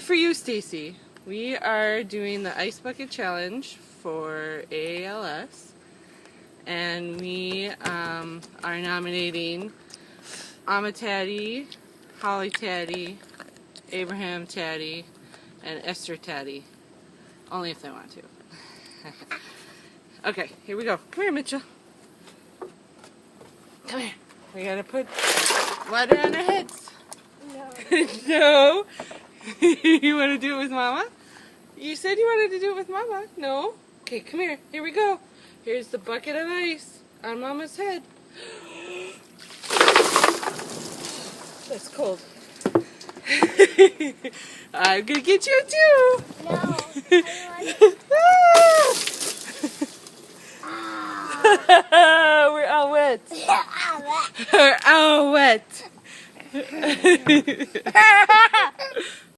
for you, Stacy. We are doing the Ice Bucket Challenge for AALS, and we are nominating Amataddy, Holly Taddy, Abraham Taddy, and Esther Taddy. Only if they want to. Okay, here we go. Come here, Mitchell. Come here. We gotta put water on our heads. No. No. You want to do it with Mama? You said you wanted to do it with Mama. No? Okay, come here. Here we go. Here's the bucket of ice on Mama's head. That's cold. I'm gonna get you too. No. We're all wet. We're all wet.